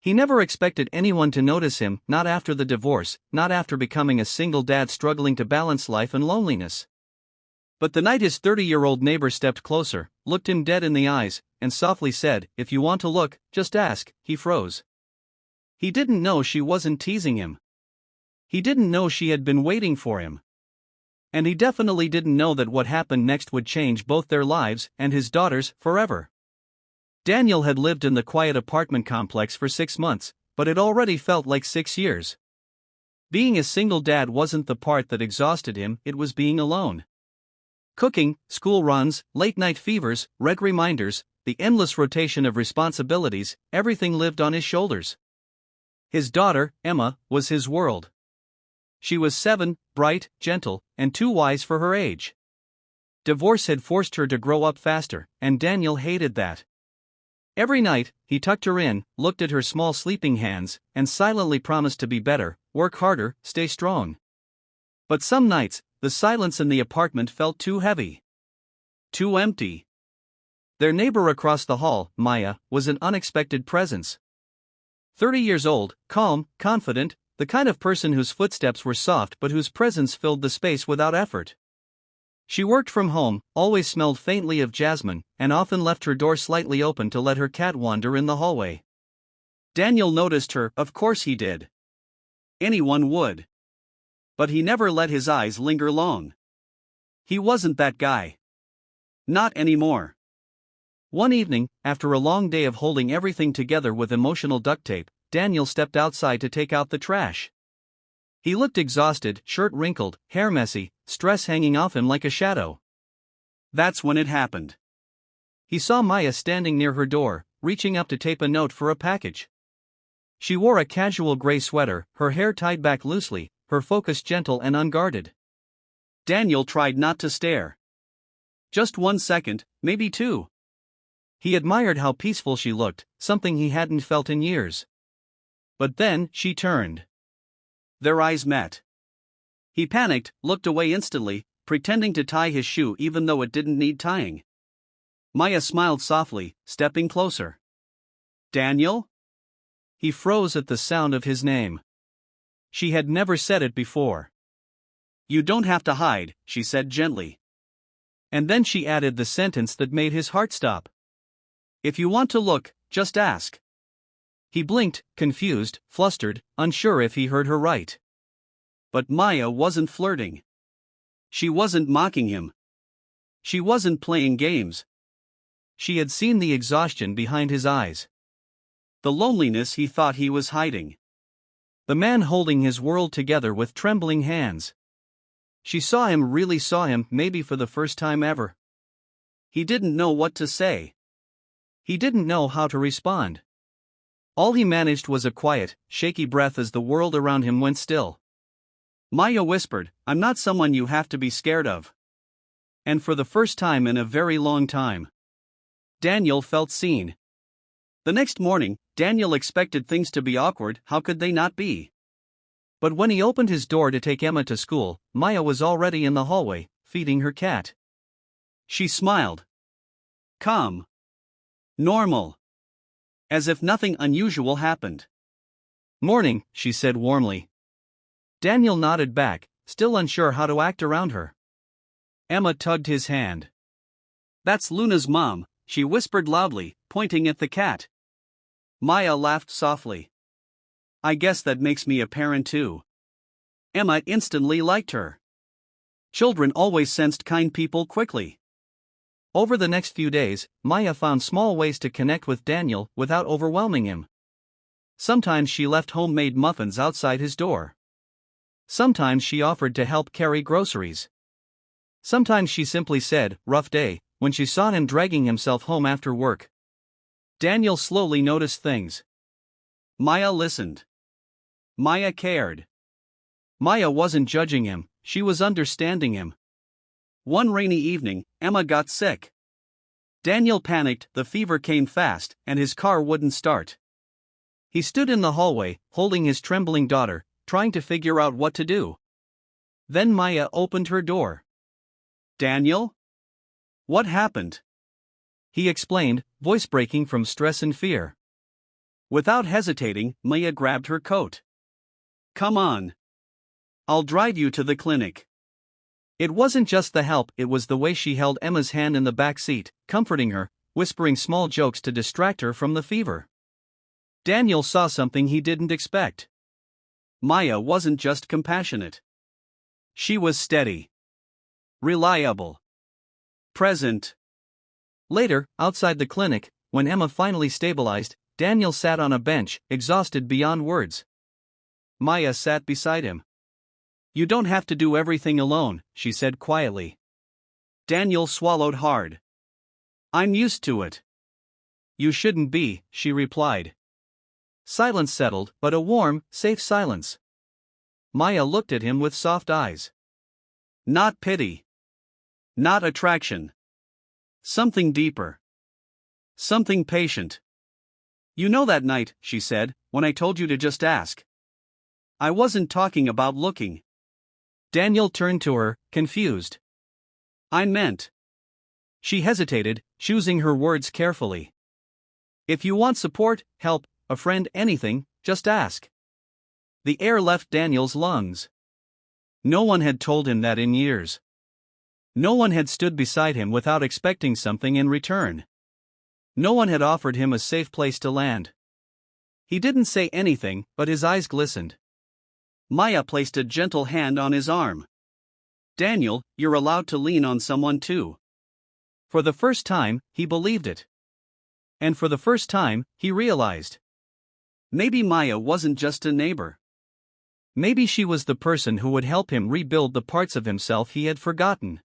He never expected anyone to notice him, not after the divorce, not after becoming a single dad struggling to balance life and loneliness. But the night his 30-year-old neighbor stepped closer, looked him dead in the eyes, and softly said, "If you want to look, just ask," he froze. He didn't know she wasn't teasing him. He didn't know she had been waiting for him. And he definitely didn't know that what happened next would change both their lives and his daughter's forever. Daniel had lived in the quiet apartment complex for 6 months, but it already felt like 6 years. Being a single dad wasn't the part that exhausted him, it was being alone. Cooking, school runs, late-night fevers, reg reminders, the endless rotation of responsibilities, everything lived on his shoulders. His daughter, Emma, was his world. She was 7, bright, gentle, and too wise for her age. Divorce had forced her to grow up faster, and Daniel hated that. Every night, he tucked her in, looked at her small sleeping hands, and silently promised to be better, work harder, stay strong. But some nights, the silence in the apartment felt too heavy. Too empty. Their neighbor across the hall, Maya, was an unexpected presence. 30 years old, calm, confident, the kind of person whose footsteps were soft but whose presence filled the space without effort. She worked from home, always smelled faintly of jasmine, and often left her door slightly open to let her cat wander in the hallway. Daniel noticed her, of course he did. Anyone would. But he never let his eyes linger long. He wasn't that guy. Not anymore. One evening, after a long day of holding everything together with emotional duct tape, Daniel stepped outside to take out the trash. He looked exhausted, shirt wrinkled, hair messy, stress hanging off him like a shadow. That's when it happened. He saw Maya standing near her door, reaching up to tape a note for a package. She wore a casual gray sweater, her hair tied back loosely, her focus gentle and unguarded. Daniel tried not to stare. Just 1 second, maybe 2. He admired how peaceful she looked, something he hadn't felt in years. But then, she turned. Their eyes met. He panicked, looked away instantly, pretending to tie his shoe even though it didn't need tying. Maya smiled softly, stepping closer. "Daniel?" He froze at the sound of his name. She had never said it before. "You don't have to hide," she said gently. And then she added the sentence that made his heart stop. "If you want to look, just ask." He blinked, confused, flustered, unsure if he heard her right. But Maya wasn't flirting. She wasn't mocking him. She wasn't playing games. She had seen the exhaustion behind his eyes. The loneliness he thought he was hiding. The man holding his world together with trembling hands. She saw him, really saw him, maybe for the first time ever. He didn't know what to say. He didn't know how to respond. All he managed was a quiet, shaky breath as the world around him went still. Maya whispered, "I'm not someone you have to be scared of." And for the first time in a very long time, Daniel felt seen. The next morning, Daniel expected things to be awkward, how could they not be? But when he opened his door to take Emma to school, Maya was already in the hallway, feeding her cat. She smiled. Calm. Normal. As if nothing unusual happened. "Morning," she said warmly. Daniel nodded back, still unsure how to act around her. Emma tugged his hand. "That's Luna's mom," she whispered loudly, pointing at the cat. Maya laughed softly. "I guess that makes me a parent too." Emma instantly liked her. Children always sensed kind people quickly. Over the next few days, Maya found small ways to connect with Daniel without overwhelming him. Sometimes she left homemade muffins outside his door. Sometimes she offered to help carry groceries. Sometimes she simply said, "Rough day," when she saw him dragging himself home after work. Daniel slowly noticed things. Maya listened. Maya cared. Maya wasn't judging him, she was understanding him. One rainy evening, Emma got sick. Daniel panicked, the fever came fast, and his car wouldn't start. He stood in the hallway, holding his trembling daughter, trying to figure out what to do. Then Maya opened her door. "Daniel? What happened?" He explained, voice breaking from stress and fear. Without hesitating, Maya grabbed her coat. "Come on. I'll drive you to the clinic." It wasn't just the help, it was the way she held Emma's hand in the back seat, comforting her, whispering small jokes to distract her from the fever. Daniel saw something he didn't expect. Maya wasn't just compassionate. She was steady, reliable, present. Later, outside the clinic, when Emma finally stabilized, Daniel sat on a bench, exhausted beyond words. Maya sat beside him. "You don't have to do everything alone," she said quietly. Daniel swallowed hard. "I'm used to it." "You shouldn't be," she replied. Silence settled, but a warm, safe silence. Maya looked at him with soft eyes. Not pity. Not attraction. Something deeper. Something patient. "You know that night," she said, "when I told you to just ask? I wasn't talking about looking." Daniel turned to her, confused. "I meant." She hesitated, choosing her words carefully. "If you want support, help, a friend, anything, just ask." The air left Daniel's lungs. No one had told him that in years. No one had stood beside him without expecting something in return. No one had offered him a safe place to land. He didn't say anything, but his eyes glistened. Maya placed a gentle hand on his arm. "Daniel, you're allowed to lean on someone too." For the first time, he believed it. And for the first time, he realized. Maybe Maya wasn't just a neighbor. Maybe she was the person who would help him rebuild the parts of himself he had forgotten.